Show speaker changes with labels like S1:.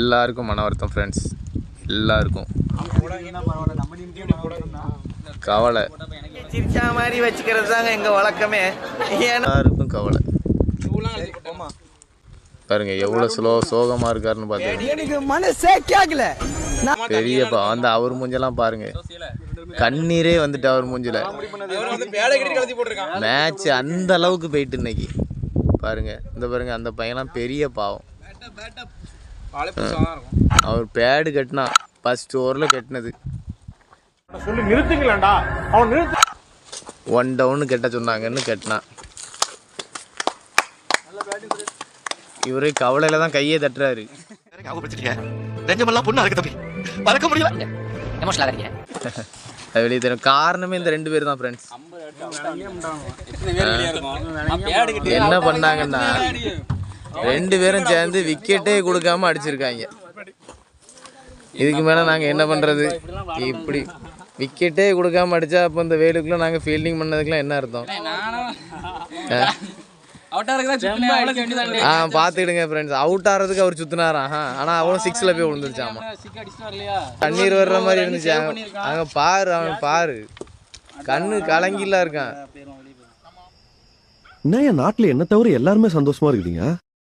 S1: எல்லாருக்கும் மன வருத்தம் ஃப்ரெண்ட்ஸ், எல்லாருக்கும் கவலை.
S2: சிரிச்சா மாதிரி வச்சுக்கிறது தாங்க எங்க வழக்கமே.
S1: எல்லாருக்கும் கவலை பாருங்க, எவ்வளவு சோகமா இருக்காருன்னு பாத்தீங்க.
S2: எனக்கு மனசே கேக்கல.
S1: பெரியப்பா அந்த அவர் மூஞ்செல்லாம் பாருங்க, கண்ணீரே வந்துட்டு அவர் மூஞ்சில. மேட்ச் அந்த அளவுக்கு போயிட்டு இன்னைக்கு பாருங்க. இந்த பாருங்க, அந்த பையன்லாம் பெரிய பாவம். அவர் பேடு கட்டினா ஃபர்ஸ்ட் ஓவரில் கட்டினது 1 டவுன் கட்ட சொன்னாங்கன்னு கட்டினா. இவரு கவலையில தான் கையே தட்டுறாரு. வெளியே தெரியும். காரணமே இந்த 2 பேர் தான் ஃப்ரெண்ட்ஸ். என்ன பண்ணாங்கன்னா 2 பேரும் சேர்ந்து விக்கெட்டே கொடுக்காம அடிச்சிருக்காங்க. இதுக்கு மேலே நாங்கள் என்ன பண்ணுறது? இப்படி விக்கெட்டே கொடுக்காம அடித்தா அப்போ இந்த வேலுக்குள்ளே நாங்கள் ஃபீல்டிங் பண்ணதுக்குலாம் என்ன அர்த்தம்? பார்த்துக்கிடுங்க ஃப்ரெண்ட்ஸ். அவுட் ஆகிறதுக்கு அவர் சுற்றினாராம், ஆனால் அவனும் 6ல் போய் விழுந்துருச்சாமா. தண்ணீர் வர்ற மாதிரி இருந்துச்சு. அங்கே பாரு, அவன் பாரு, கண்ணு கலங்கிலாம் இருக்கான்.
S3: என்ன என் நாட்டில் என்ன தவிர எல்லாருமே சந்தோஷமா இருக்குதுங்க.